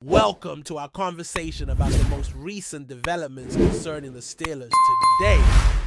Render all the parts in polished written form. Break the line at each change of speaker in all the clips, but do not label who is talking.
Welcome to our conversation about the most recent developments concerning the Steelers. Today,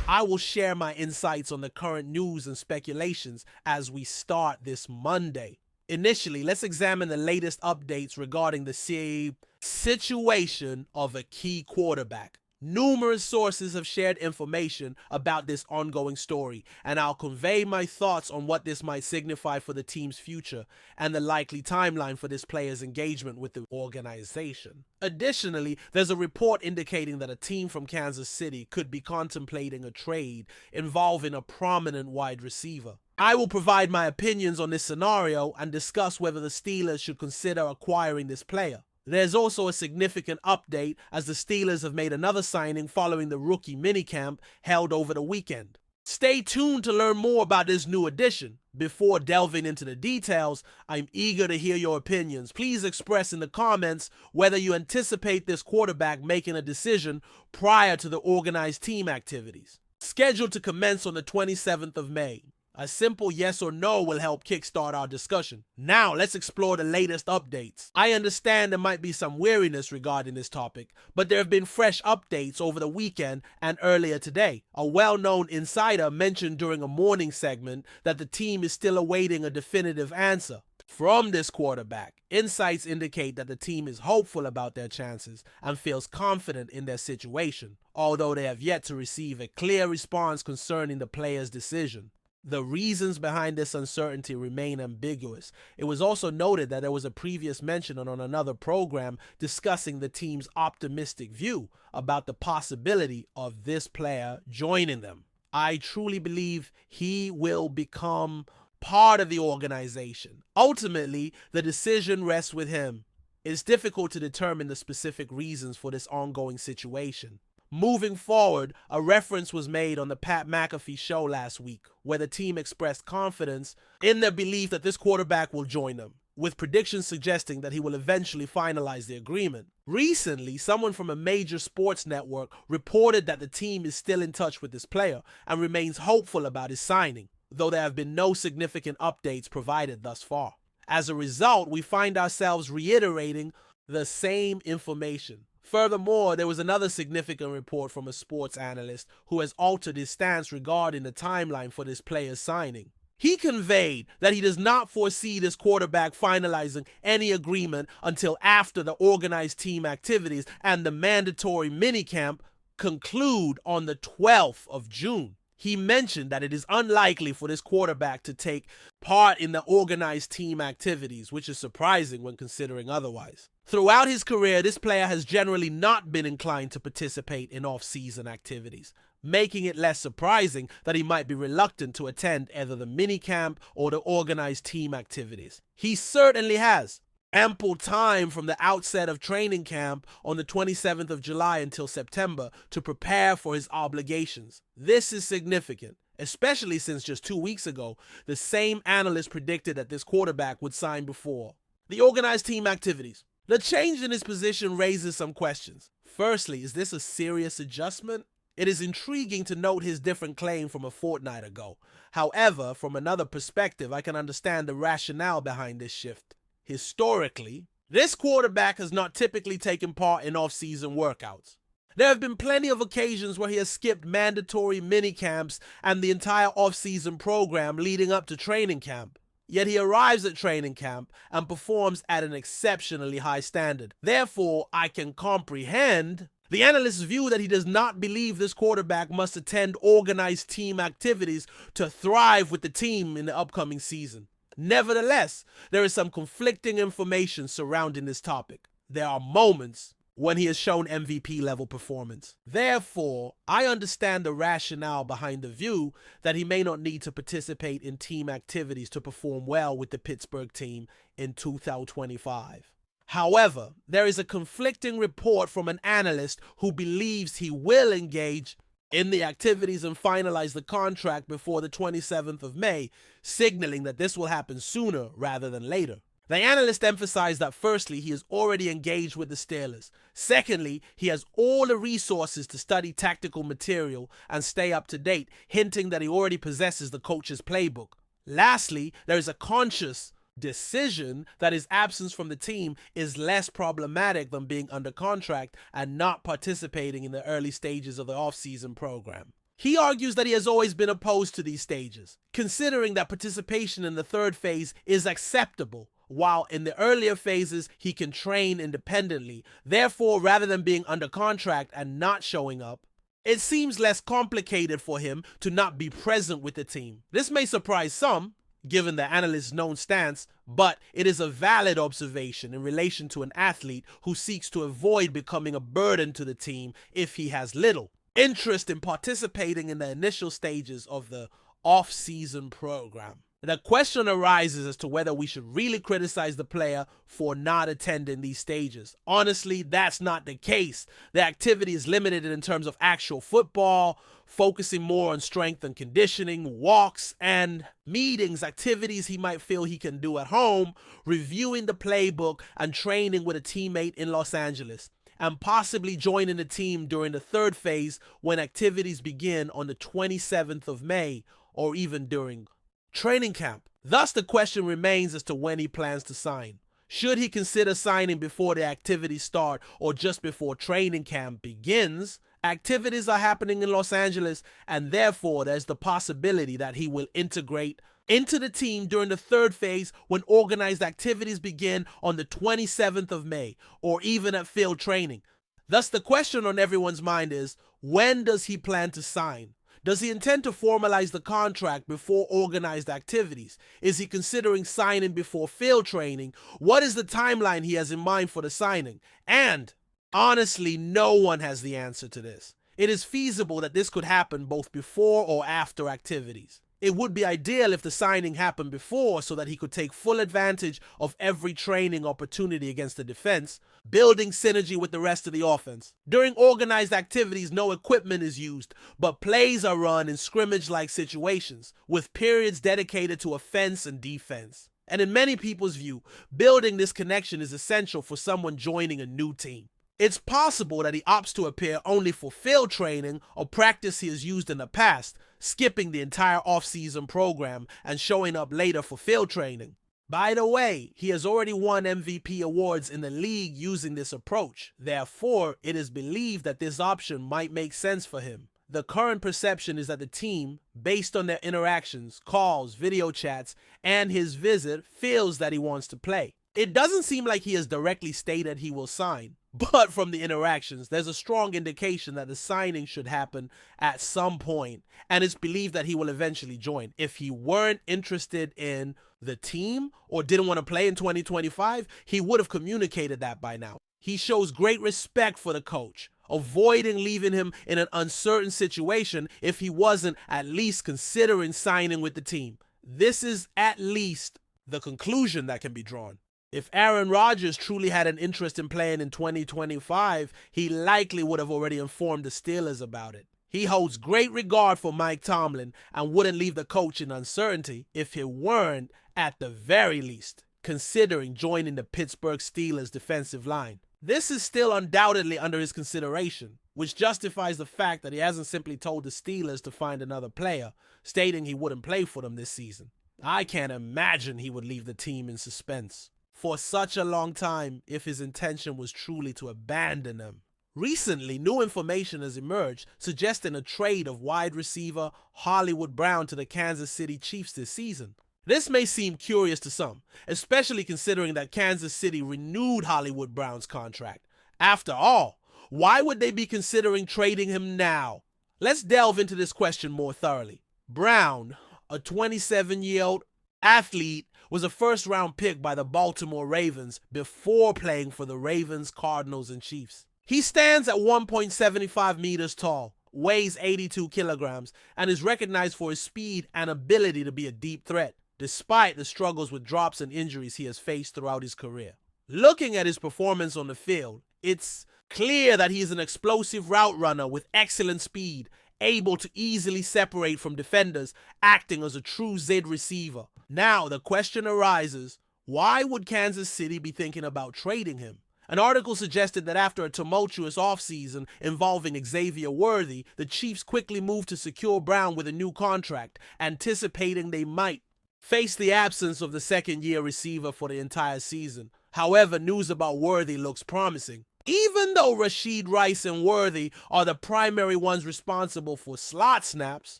I will share my insights on the current news and speculations as we start this Monday. Initially, let's examine the latest updates regarding the situation of a key quarterback. Numerous sources have shared information about this ongoing story, and I'll convey my thoughts on what this might signify for the team's future and the likely timeline for this player's engagement with the organization. Additionally, there's a report indicating that a team from Kansas City could be contemplating a trade involving a prominent wide receiver. I will provide my opinions on this scenario and discuss whether the Steelers should consider acquiring this player. There's also a significant update as the Steelers have made another signing following the rookie minicamp held over the weekend. Stay tuned to learn more about this new addition. Before delving into the details, I'm eager to hear your opinions. Please express in the comments whether you anticipate this quarterback making a decision prior to the organized team activities. Scheduled to commence on the 27th of May. A simple yes or no will help kickstart our discussion. Now, let's explore the latest updates. I understand there might be some weariness regarding this topic, but there have been fresh updates over the weekend and earlier today. A well-known insider mentioned during a morning segment that the team is still awaiting a definitive answer from this quarterback. Insights indicate that the team is hopeful about their chances and feels confident in their situation, although they have yet to receive a clear response concerning the player's decision. The reasons behind this uncertainty remain ambiguous. It was also noted that there was a previous mention on another program discussing the team's optimistic view about the possibility of this player joining them. I truly believe he will become part of the organization. Ultimately, the decision rests with him. It's difficult to determine the specific reasons for this ongoing situation. Moving forward, a reference was made on the Pat McAfee show last week, where the team expressed confidence in their belief that this quarterback will join them, with predictions suggesting that he will eventually finalize the agreement. Recently, someone from a major sports network reported that the team is still in touch with this player and remains hopeful about his signing, though there have been no significant updates provided thus far. As a result, we find ourselves reiterating the same information. Furthermore, there was another significant report from a sports analyst who has altered his stance regarding the timeline for this player's signing. He conveyed that he does not foresee this quarterback finalizing any agreement until after the organized team activities and the mandatory minicamp conclude on the 12th of June. He mentioned that it is unlikely for this quarterback to take part in the organized team activities, which is surprising when considering otherwise. Throughout his career, this player has generally not been inclined to participate in off-season activities, making it less surprising that he might be reluctant to attend either the minicamp or the organized team activities. He certainly has ample time from the outset of training camp on the 27th of July until September to prepare for his obligations. This is significant, especially since just 2 weeks ago, the same analyst predicted that this quarterback would sign before the organized team activities. The change in his position raises some questions. Firstly, is this a serious adjustment? It is intriguing to note his different claim from a fortnight ago. However, from another perspective, I can understand the rationale behind this shift. Historically, this quarterback has not typically taken part in off-season workouts. There have been plenty of occasions where he has skipped mandatory minicamps and the entire off-season program leading up to training camp. Yet he arrives at training camp and performs at an exceptionally high standard. Therefore, I can comprehend the analyst's view that he does not believe this quarterback must attend organized team activities to thrive with the team in the upcoming season. Nevertheless, there is some conflicting information surrounding this topic. There are moments when he has shown MVP-level performance. Therefore, I understand the rationale behind the view that he may not need to participate in team activities to perform well with the Pittsburgh team in 2025. However, there is a conflicting report from an analyst who believes he will engage in the activities and finalize the contract before the 27th of May, signaling that this will happen sooner rather than later. The analyst emphasized that firstly, he is already engaged with the Steelers. Secondly, he has all the resources to study tactical material and stay up to date, hinting that he already possesses the coach's playbook. Lastly, there is a conscious decision that his absence from the team is less problematic than being under contract and not participating in the early stages of the offseason program. He argues that he has always been opposed to these stages, considering that participation in the third phase is acceptable, while in the earlier phases he can train independently. Therefore, rather than being under contract and not showing up, it seems less complicated for him to not be present with the team. This may surprise some, given the analyst's known stance, but it is a valid observation in relation to an athlete who seeks to avoid becoming a burden to the team if he has little interest in participating in the initial stages of the off-season program. The question arises as to whether we should really criticize the player for not attending these stages. Honestly, that's not the case. The activity is limited in terms of actual football, focusing more on strength and conditioning, walks, and meetings, activities he might feel he can do at home, reviewing the playbook, and training with a teammate in Los Angeles, and possibly joining the team during the third phase when activities begin on the 27th of May, or even during training camp. Thus, the question remains as to when he plans to sign. Should he consider signing before the activities start or just before training camp begins? Activities are happening in Los Angeles, and therefore there's the possibility that he will integrate into the team during the third phase when organized activities begin on the 27th of May, or even at field training. Thus, the question on everyone's mind is, when does he plan to sign? Does he intend to formalize the contract before organized activities? Is he considering signing before field training? What is the timeline he has in mind for the signing? And honestly, no one has the answer to this. It is feasible that this could happen both before or after activities. It would be ideal if the signing happened before so that he could take full advantage of every training opportunity against the defense, building synergy with the rest of the offense. During organized activities, no equipment is used, but plays are run in scrimmage-like situations, with periods dedicated to offense and defense. And in many people's view, building this connection is essential for someone joining a new team. It's possible that he opts to appear only for field training or practice he has used in the past, skipping the entire off-season program and showing up later for field training. By the way, he has already won MVP awards in the league using this approach. Therefore, it is believed that this option might make sense for him. The current perception is that the team, based on their interactions, calls, video chats, and his visit, feels that he wants to play. It doesn't seem like he has directly stated he will sign, but from the interactions, there's a strong indication that the signing should happen at some point, and it's believed that he will eventually join. If he weren't interested in the team or didn't want to play in 2025, he would have communicated that by now. He shows great respect for the coach, avoiding leaving him in an uncertain situation if he wasn't at least considering signing with the team. This is at least the conclusion that can be drawn. If Aaron Rodgers truly had an interest in playing in 2025, he likely would have already informed the Steelers about it. He holds great regard for Mike Tomlin and wouldn't leave the coach in uncertainty if he weren't, at the very least, considering joining the Pittsburgh Steelers defensive line. This is still undoubtedly under his consideration, which justifies the fact that he hasn't simply told the Steelers to find another player, stating he wouldn't play for them this season. I can't imagine he would leave the team in suspense for such a long time if his intention was truly to abandon them. Recently, new information has emerged suggesting a trade of wide receiver Hollywood Brown to the Kansas City Chiefs this season. This may seem curious to some, especially considering that Kansas City renewed Hollywood Brown's contract. After all, why would they be considering trading him now? Let's delve into this question more thoroughly. Brown, a 27-year-old athlete, was a first-round pick by the Baltimore Ravens before playing for the Ravens, Cardinals, and Chiefs. He stands at 1.75 meters tall, weighs 82 kilograms, and is recognized for his speed and ability to be a deep threat, despite the struggles with drops and injuries he has faced throughout his career. Looking at his performance on the field, it's clear that he is an explosive route runner with excellent speed, able to easily separate from defenders, acting as a true Z receiver. Now, the question arises, why would Kansas City be thinking about trading him? An article suggested that after a tumultuous offseason involving Xavier Worthy, the Chiefs quickly moved to secure Brown with a new contract, anticipating they might faced the absence of the second-year receiver for the entire season. However, news about Worthy looks promising. Even though Rashid Rice and Worthy are the primary ones responsible for slot snaps,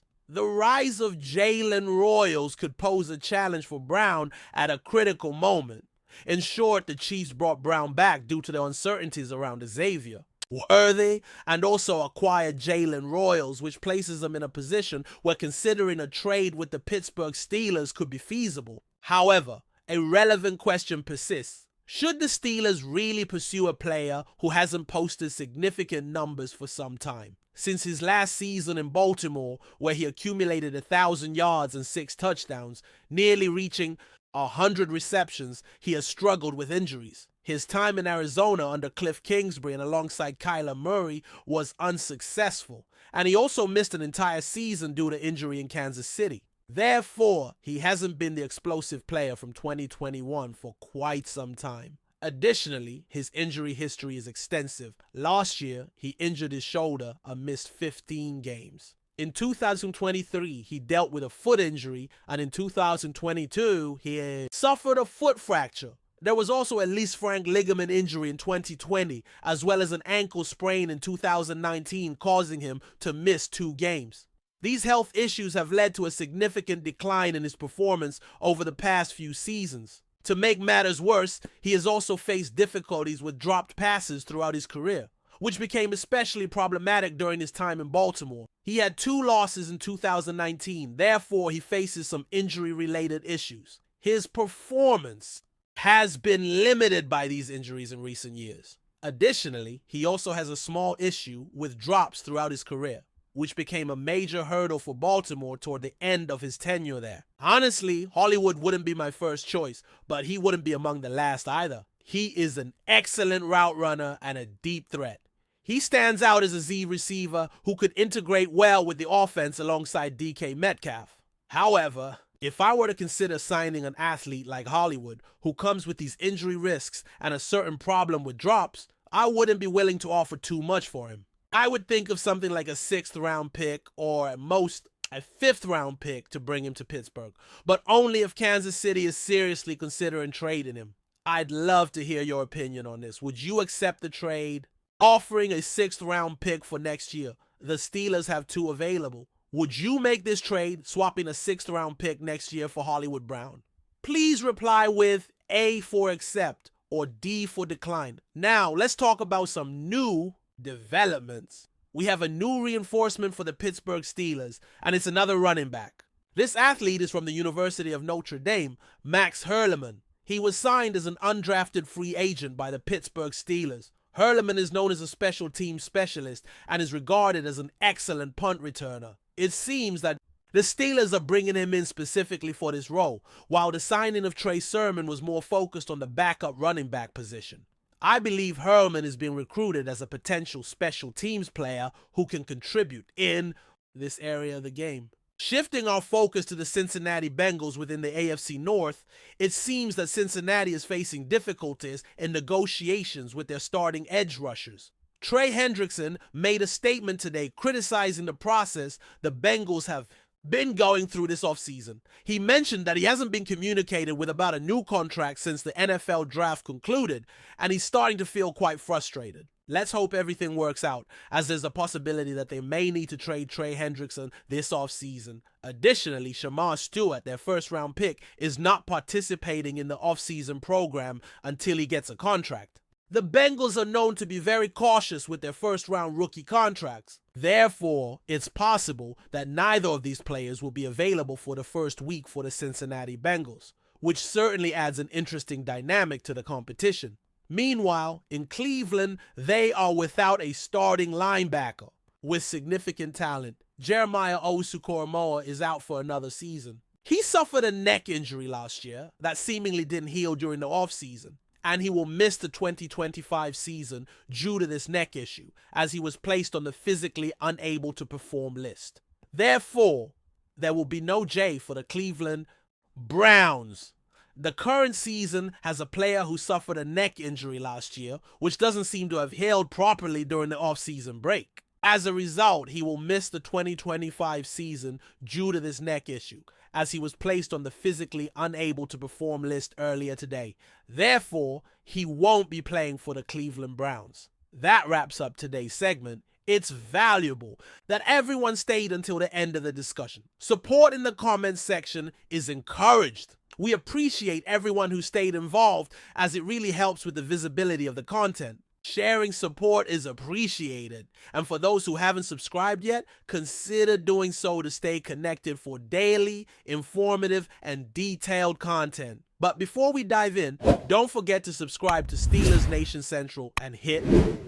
the rise of Jalen Royals could pose a challenge for Brown at a critical moment. In short, the Chiefs brought Brown back due to the uncertainties around Xavier. Worthy and also acquired Jalen Royals, which places them in a position where considering a trade with the Pittsburgh Steelers could be feasible. However, a relevant question persists. Should the Steelers really pursue a player who hasn't posted significant numbers for some time? Since his last season in Baltimore, where he accumulated 1,000 yards and 6 touchdowns, nearly reaching 100 receptions, he has struggled with injuries. His time in Arizona under Cliff Kingsbury and alongside Kyler Murray was unsuccessful, and he also missed an entire season due to injury in Kansas City. Therefore, he hasn't been the explosive player from 2021 for quite some time. Additionally, his injury history is extensive. Last year, he injured his shoulder and missed 15 games. In 2023, he dealt with a foot injury, and in 2022, he suffered a foot fracture. There was also a Lisfranc ligament injury in 2020, as well as an ankle sprain in 2019, causing him to miss 2 games. These health issues have led to a significant decline in his performance over the past few seasons. To make matters worse, he has also faced difficulties with dropped passes throughout his career, which became especially problematic during his time in Baltimore. He had 2 losses in 2019, therefore he faces some injury-related issues. His performance has been limited by these injuries in recent years. Additionally, he also has a small issue with drops throughout his career, which became a major hurdle for Baltimore toward the end of his tenure there. Honestly, Hollywood wouldn't be my first choice, but he wouldn't be among the last either. He is an excellent route runner and a deep threat. He stands out as a Z receiver who could integrate well with the offense alongside DK Metcalf. However, if I were to consider signing an athlete like Hollywood, who comes with these injury risks and a certain problem with drops, I wouldn't be willing to offer too much for him. I would think of something like a 6th round pick or at most a 5th round pick to bring him to Pittsburgh, but only if Kansas City is seriously considering trading him. I'd love to hear your opinion on this. Would you accept the trade? Offering a 6th round pick for next year. The Steelers have 2 available. Would you make this trade, swapping a 6th round pick next year for Hollywood Brown? Please reply with A for accept or D for decline. Now, let's talk about some new developments. We have a new reinforcement for the Pittsburgh Steelers, and it's another running back. This athlete is from the University of Notre Dame, Max Hurleman. He was signed as an undrafted free agent by the Pittsburgh Steelers. Hurleman is known as a special teams specialist and is regarded as an excellent punt returner. It seems that the Steelers are bringing him in specifically for this role, while the signing of Trey Sermon was more focused on the backup running back position. I believe Hurleman is being recruited as a potential special teams player who can contribute in this area of the game. Shifting our focus to the Cincinnati Bengals within the AFC North, it seems that Cincinnati is facing difficulties in negotiations with their starting edge rushers. Trey Hendrickson made a statement today criticizing the process the Bengals have been going through this offseason. He mentioned that he hasn't been communicated with about a new contract since the NFL draft concluded, and he's starting to feel quite frustrated. Let's hope everything works out, as there's a possibility that they may need to trade Trey Hendrickson this offseason. Additionally, Shamar Stewart, their 1st-round pick, is not participating in the offseason program until he gets a contract. The Bengals are known to be very cautious with their 1st-round rookie contracts. Therefore, it's possible that neither of these players will be available for the first week for the Cincinnati Bengals, which certainly adds an interesting dynamic to the competition. Meanwhile, in Cleveland, they are without a starting linebacker with significant talent. Jeremiah Owusu-Koramoah is out for another season. He suffered a neck injury last year that seemingly didn't heal during the offseason, and he will miss the 2025 season due to this neck issue, as he was placed on the physically unable to perform list. Therefore, there will be no J for the Cleveland Browns. The current season has a player who suffered a neck injury last year, which doesn't seem to have healed properly during the off-season break. As a result, he will miss the 2025 season due to this neck issue, as he was placed on the physically unable to perform list earlier today. Therefore, he won't be playing for the Cleveland Browns. That wraps up today's segment. It's valuable that everyone stayed until the end of the discussion. Support in the comments section is encouraged. We appreciate everyone who stayed involved, as it really helps with the visibility of the content. Sharing support is appreciated. And for those who haven't subscribed yet, consider doing so to stay connected for daily, informative, and detailed content. But before we dive in, don't forget to subscribe to Steelers Nation Central and hit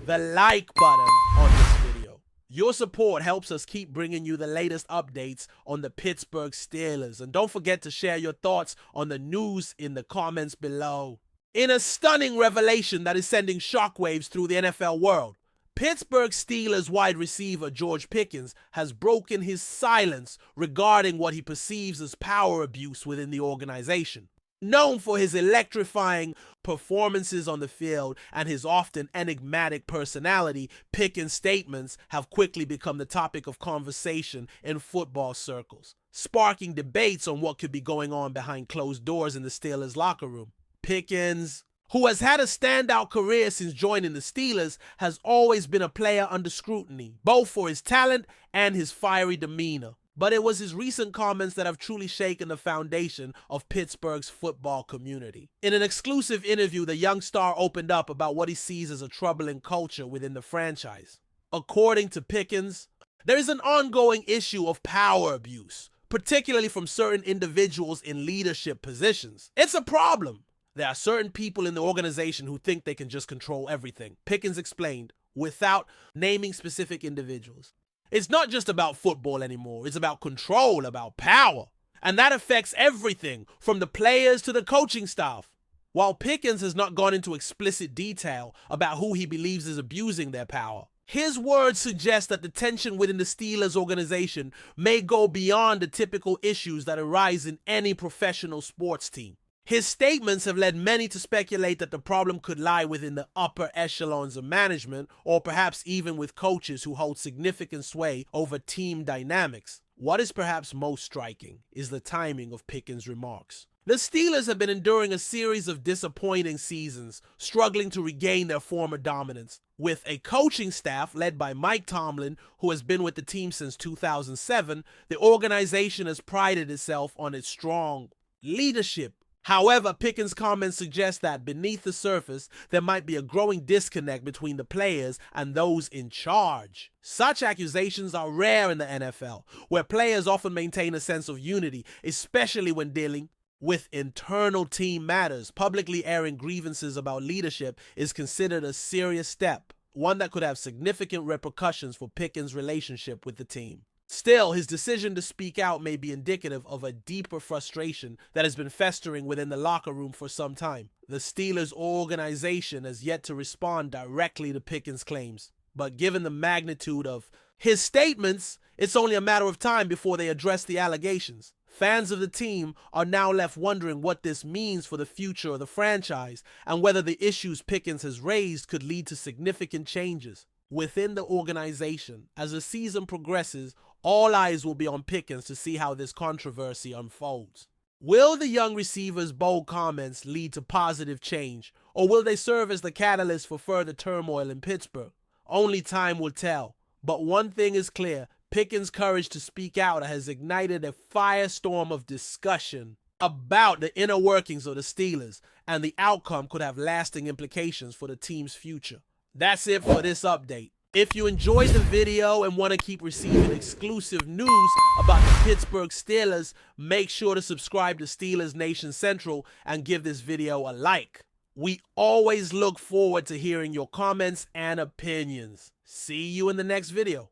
the like button on this video. Your support helps us keep bringing you the latest updates on the Pittsburgh Steelers. And don't forget to share your thoughts on the news in the comments below. In a stunning revelation that is sending shockwaves through the NFL world, Pittsburgh Steelers wide receiver George Pickens has broken his silence regarding what he perceives as power abuse within the organization. Known for his electrifying performances on the field and his often enigmatic personality, Pickens' statements have quickly become the topic of conversation in football circles, sparking debates on what could be going on behind closed doors in the Steelers locker room. Pickens, who has had a standout career since joining the Steelers, has always been a player under scrutiny, both for his talent and his fiery demeanor. But it was his recent comments that have truly shaken the foundation of Pittsburgh's football community. In an exclusive interview, the young star opened up about what he sees as a troubling culture within the franchise. According to Pickens, there is an ongoing issue of power abuse, particularly from certain individuals in leadership positions. It's a problem. There are certain people in the organization who think they can just control everything, Pickens explained, without naming specific individuals. It's not just about football anymore. It's about control, about power. And that affects everything, from the players to the coaching staff. While Pickens has not gone into explicit detail about who he believes is abusing their power, his words suggest that the tension within the Steelers organization may go beyond the typical issues that arise in any professional sports team. His statements have led many to speculate that the problem could lie within the upper echelons of management, or perhaps even with coaches who hold significant sway over team dynamics. What is perhaps most striking is the timing of Pickens' remarks. The Steelers have been enduring a series of disappointing seasons, struggling to regain their former dominance. With a coaching staff led by Mike Tomlin, who has been with the team since 2007, the organization has prided itself on its strong leadership. However, Pickens' comments suggest that beneath the surface, there might be a growing disconnect between the players and those in charge. Such accusations are rare in the NFL, where players often maintain a sense of unity, especially when dealing with internal team matters. Publicly airing grievances about leadership is considered a serious step, one that could have significant repercussions for Pickens' relationship with the team. Still, his decision to speak out may be indicative of a deeper frustration that has been festering within the locker room for some time. The Steelers organization has yet to respond directly to Pickens' claims, but given the magnitude of his statements, it's only a matter of time before they address the allegations. Fans of the team are now left wondering what this means for the future of the franchise and whether the issues Pickens has raised could lead to significant changes within the organization. As the season progresses, all eyes will be on Pickens to see how this controversy unfolds. Will the young receiver's bold comments lead to positive change, or will they serve as the catalyst for further turmoil in Pittsburgh? Only time will tell. But one thing is clear: Pickens' courage to speak out has ignited a firestorm of discussion about the inner workings of the Steelers, and the outcome could have lasting implications for the team's future. That's it for this update. If you enjoyed the video and want to keep receiving exclusive news about the Pittsburgh Steelers, make sure to subscribe to Steelers Nation Central and give this video a like. We always look forward to hearing your comments and opinions. See you in the next video.